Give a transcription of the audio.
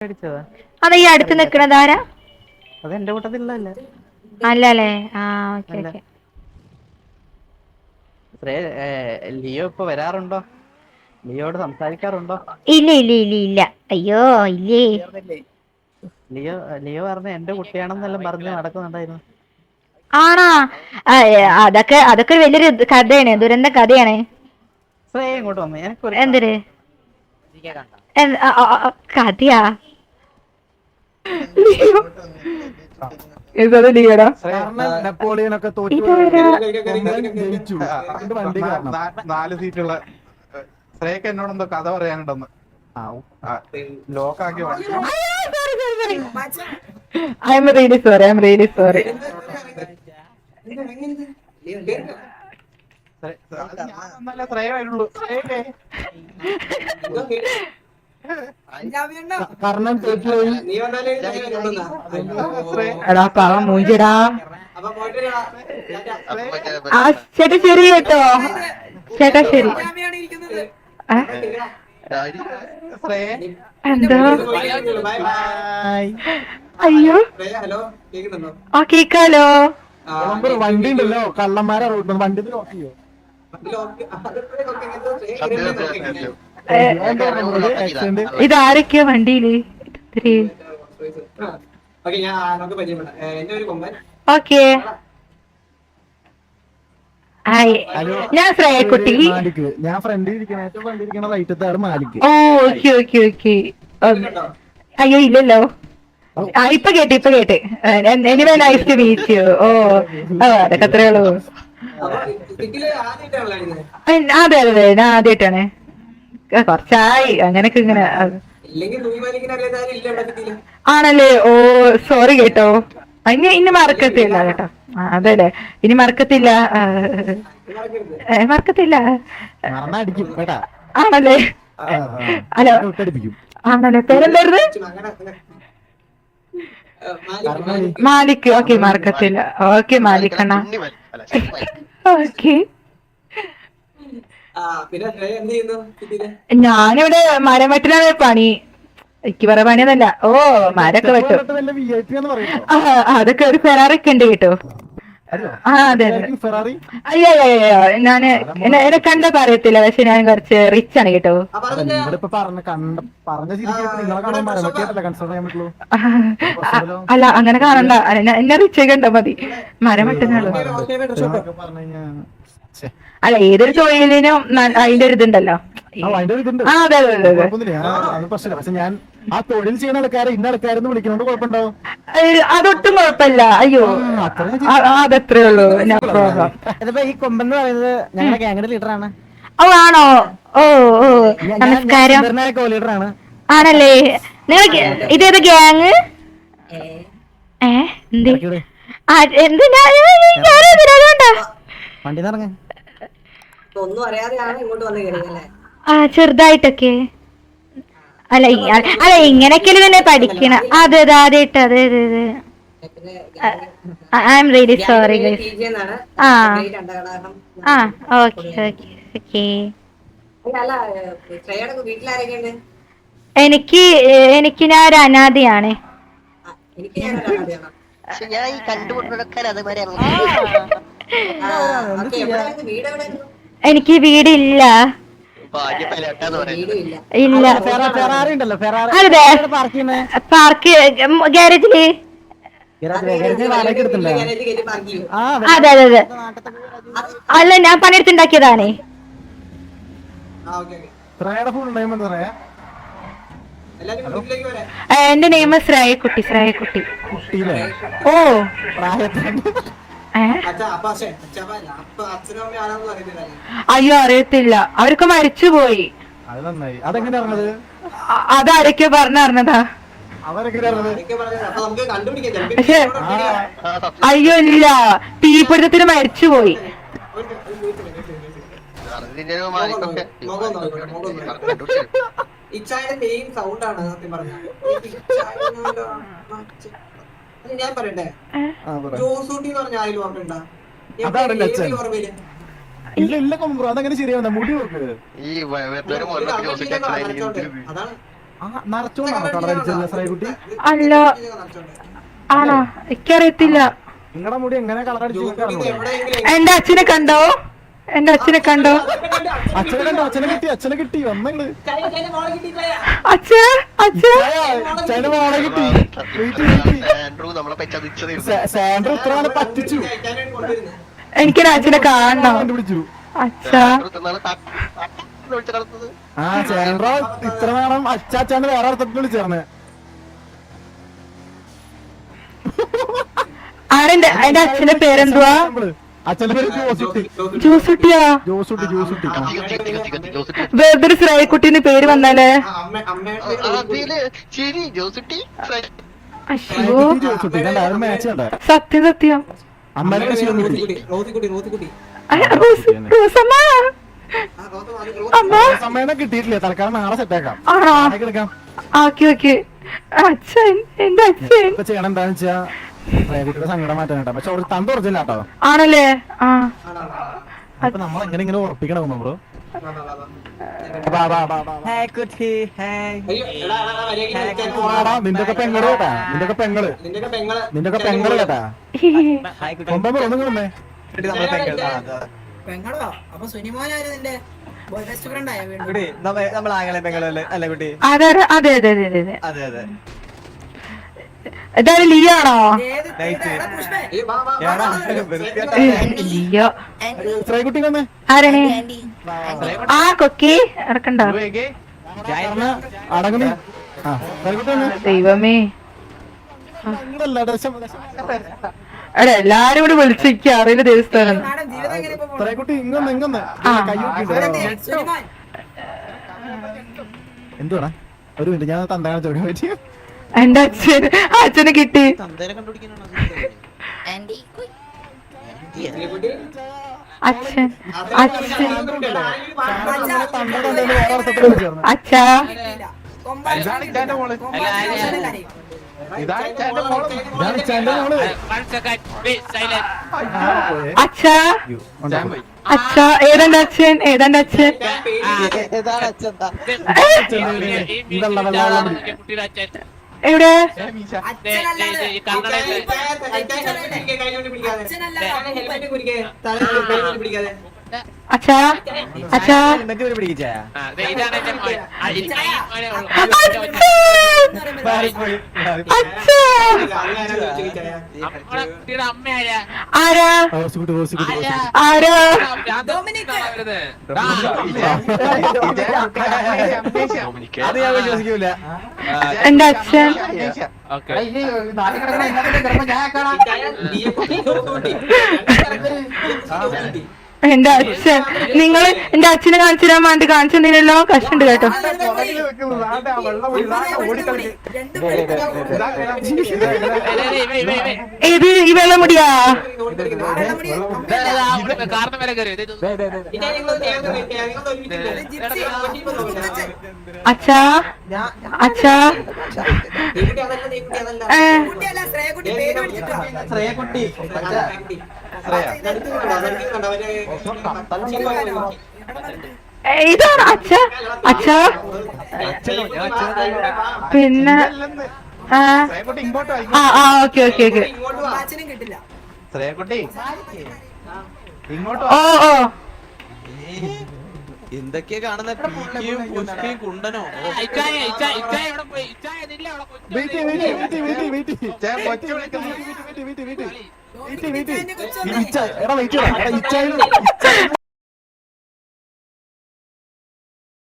അടിച്ചതാ. അതാ ഈ അടുത്ത് അറിയില്ല. നിക്കണതാരാ? അത് എന്റെ കൂട്ടത്തിലുള്ളതല്ല. അല്ലല്ലേ? ആ ഓക്കെ അല്ല. ഓക്കെ. ലിയോ ഇപ്പൊ വരാറുണ്ടോ? ലിയോട് സംസാരിക്കാറുണ്ടോ? ഇല്ല ഇല്ല ഇല്ല ഇല്ല. അയ്യോ ഇല്ലേ. ലിയോ ലിയോ പറഞ്ഞ എന്റെ കുട്ടിയാണെന്നെല്ലാം പറഞ്ഞ് നടക്കുന്നുണ്ടായിരുന്നു. ആണാ? അതൊക്കെ വലിയൊരു കഥയാണ്, ദുരന്ത കഥയാണ്. ശ്രേയ ഇങ്ങോട്ട് വന്നേ, എനിക്കൊരു എന്തിര് കഥയാ? ലിയോടാ നെപ്പോളിയനൊക്കെ തോറ്റു ജയിച്ചു. വണ്ടി കാരണം 4 സീറ്റുള്ള ശ്രേയക്ക് എന്നോട് എന്തോ കഥ പറയാനുണ്ടെന്ന് ലോക്കാക്കി. I am really sorry, I am really sorry. കാരണം തോറ്റുപോയി. എടാ പാവം മൂഞ്ചിടാ. ആ ചേട്ടാ ശരി കേട്ടോ, ചേട്ടാ ശരി. എന്താ? അയ്യോ ആ കേക്കാലോ. വണ്ടി ഉണ്ടല്ലോ, കള്ളന്മാരെ റോഡ് വണ്ടി ലോക്ക് ചെയ്യോ? ഇതാരൊക്കെയാ വണ്ടിയില്? ഓക്കെ. ഞാൻ ശ്രേയക്കുട്ടി. ഞാൻ ഫ്രണ്ടിൽ ഇരിക്കണ ഏറ്റവും ഫ്രണ്ടിൽ ഇരിക്കണ റൈറ്റത്താണ് Malik. Oh okay okay okay. അയ്യോ ഇല്ലല്ലോ. ഇപ്പൊ കേട്ട്. Anyway nice to meet you. Oh അതൊക്കെ അത്രേ ഉള്ളൂ. അതെ അതെ ഞാൻ ആദ്യമായിട്ടാണ്. കൊറച്ചായി അങ്ങനൊക്കെ ഇങ്ങനെ. ആണല്ലേ? ഓ സോറി കേട്ടോ. ഇനി മറക്കത്തില്ല കേട്ടോ. അതെല്ലേ, ഇനി മറക്കത്തില്ല. മറക്കത്തില്ല. ആണല്ലേ? ഹലോ ആണല്ലേ? പേരെന്തായിരുന്നു? മാലിക്. ഓക്കെ മറക്കത്തില്ല. ഓക്കെ മാലിക്കണ്ണ. ഓക്കെ. ഞാനിവിടെ മരം വെട്ടലാണ് പണി. എനിക്ക് വേറെ പണിയൊന്നല്ല. ഓ മരൊക്കെ വെട്ടും. അതൊക്കെ ഒരു ഫെറാറി ഒക്കെ ഉണ്ട് കേട്ടോ. ആ അതെ അതെ. അയ്യോ ഞാന് എന്നെ കണ്ട പറയത്തില്ല, പക്ഷെ ഞാൻ കുറച്ച് റിച്ച് ആണ് കേട്ടോ. അല്ല അങ്ങനെ കാണണ്ട, എന്നെ റിച്ച് കണ്ടാ മതി. മരം വെട്ടുന്നുള്ളൂ. അല്ല ഏതൊരു തൊഴിലിനും അതിന്റെ ഒരു ഇതുണ്ടല്ലോ. അതെ അതെ അതെ. പക്ഷെ ഞാൻ ആ തൊഴിൽ ചെയ്യുന്ന ആൾക്കാരെ ഇന്ന ആൾക്കാരെന്ന് വിളിക്കുന്നോണ്ട് കുഴപ്പമുണ്ടാവും? അതൊട്ടും കുഴപ്പമില്ല. അയ്യോ അതത്രേ ഉള്ളൂ. ഇതിപ്പോ ഈ കൊമ്പെന്ന് പറയുന്നത് ഞങ്ങളുടെ ഗ്യാങ്ങിന്റെ ലീഡറാണ്. ഓ ആണോ? ഓ ഓ നമസ്കാരം. ലീഡറാണ്. ആണല്ലേ? നിങ്ങൾ ഇതേത് ഗ്യാങ്? എന്തിനാ വണ്ടി നിറങ്ങ? ഒന്നും അറിയാതെയാണ് ഇങ്ങോട്ട് വന്ന് കയറിയല്ലേ? ചെറുതായിട്ടൊക്കെ. അല്ല അല്ല ഇങ്ങനെയൊക്കെയല്ലേ തന്നെ പഠിക്കണ. അതെ അതെ ആദ്യമായിട്ട്. അതെ അതെ അതെ. I am really sorry guys. Okay okay okay. എനിക്ക് ഞാൻ ഒരു അനാഥയാണ്. എനിക്ക് വീടില്ല. ഇല്ല. അതെ പാർക്ക് ഗാരേജില്. അതെ അതെ അതെ. അല്ല ഞാൻ പണിയെടുത്തുണ്ടാക്കിയതാണ്. എന്റെ നെയിം ശ്രേയക്കുട്ടി. ശ്രേയക്കുട്ടി. ഓ അയ്യോ അറിയത്തില്ല, അവരൊക്കെ മരിച്ചുപോയി. അതാരൊക്കെ പറഞ്ഞറിഞ്ഞതാ. അയ്യോ ഇല്ല, തീപിടുത്തത്തിന് മരിച്ചുപോയി. ഞാൻ പറയട്ടെ, ജോസൂട്ടി എന്ന് പറഞ്ഞ ആരെങ്കിലും ഓർമ്മയുണ്ടോ? ഇല്ല കൊമ്പോ അതങ്ങനെ ശരിയാവുന്ന മുടി നോക്ക്. അതാണ് നിറച്ചോണ്ടാണോ കളറടിച്ചത് ശ്രേയക്കുട്ടി? അല്ല ആണോ എനിക്കറിയത്തില്ല. നിങ്ങളുടെ മുടി എങ്ങനെ കളറടിച്ചു? എന്റെ അച്ഛനെ കണ്ടോ? എന്റെ അച്ഛനെ കണ്ടോ? അച്ഛനെ കണ്ടോ? അച്ഛനെ കിട്ടി വന്നങ്ങള്. അച്ഛാ അച്ഛാ അച്ഛനെ മോളെ കിട്ടി. സാൻഡ്രോ ഇത്ര നാളെ പറ്റിച്ചു. എനിക്കൊരു അച്ഛനെ കാണണം. കണ്ടുപിടിച്ചു. അച്ഛാ ആ സാൻഡ്രോ ഇത്ര നാളും അച്ചാച്ചാന്ന് വേറെ അർത്ഥത്തിൽ വിളിച്ചേർന്ന്. ആരെന്റെ എന്റെ അച്ഛന്റെ പേരെന്തുവാ? അച്ഛന്റെ പേര് ജോസുട്ടിയാ? ജോസുട്ടി. വെറുതെ ഒരു ശ്രേയക്കുട്ടിന്ന് പേര് വന്നാലേ? അയ്യോ ജോസുട്ടി കണ്ട മാച്ച് കണ്ട. സത്യം സത്യം. അമ്മേനെ റോസമ്മ അമ്മ അമ്മേനെ കിട്ടിയിട്ടില്ല. തൽക്കാലം നാളെ സെറ്റാക്കാം. ആണോ? എടുക്കാം. Okay okay. അച്ഛൻ എന്റെ അച്ഛൻ ഇപ്പൊ ചെയ്യണം എന്താന്ന് വെച്ചാ കുട്ടിയുടെ സങ്കടം മാറ്റാൻ കേട്ടോ. പക്ഷെ ഒരു തന്ത് ഉറച്ചില്ല കേട്ടോ. ആണല്ലേ? ആ അപ്പൊ നമ്മൾ എങ്ങനെ ഉറപ്പിക്കണം ബ്രോ? നിന്റെയൊക്കെ പെങ്ങള് കേട്ടാ. നിന്റെയൊക്കെ പെങ്ങള് കേട്ടാ. ഒന്നും കൊണ്ടേ പെങ്ങളോ? അപ്പൊ സുനിമോനായിരുന്നു നിന്റെ ബെസ്റ്റ് ഫ്രണ്ട് ആയ വീണ്ടും. നമ്മളാങ്ങളെ പെങ്ങളല്ലേ അല്ലേ കുട്ടി? അതെ അതെ അതെ അതെ അതെ അതെ അതെ. ഇതാര് ലിയാണോ? ലിയോ ശ്രേയക്കുട്ടി വന്നേ. ആരാണ്? ആ കൊക്കി ഇറക്കണ്ട. അടങ്ങണി. ആ ശ്രേയക്കുട്ടി വന്നേ. ദൈവമേ അങ്ങനല്ല എടാ എല്ലാരും കൂടി വിളിച്ചിരിക്ക അറിയില്ല ദേവസ്ഥാനം. ശ്രേയക്കുട്ടി ഇങ്ങൊന്ന് കൈ എന്തുവാ? ഒരു മിനിറ്റ് ഞാൻ തന്താണ് ചോദിക്കാൻ പറ്റി. എന്റെ അച്ഛനെ കിട്ടി. അച്ഛൻ അച്ഛൻ അച്ഛാ അച്ഛാ അച്ഛാ ഏതാണ്ട് അച്ഛൻ എവിടെ? അച്ഛാ അച്ഛാ ആരാ ആരാ? അത് ഞാൻ വിശ്വസിക്കൂല. എന്റെ അച്ഛൻ എന്റെ അച്ഛൻ. നിങ്ങള് എന്റെ അച്ഛനെ കാണിച്ചു തരാൻ വേണ്ടി കാണിച്ചിട്ടുണ്ടെങ്കിലോ കഷ്ടമുണ്ട് കേട്ടോ. ഏത് ഈ വെള്ളമുടിയാ? അച്ഛാ അച്ഛാ ഇതാണ് അച്ഛ അച്ഛാ. പിന്നെ ആ ആ ഓക്കെ ഓക്കെ ഓക്കെ. ഓ ഓ എന്തൊക്കെയാ കാണുന്ന പുഷ്പയും കുണ്ടനോ? എടാ വെയിറ്റ്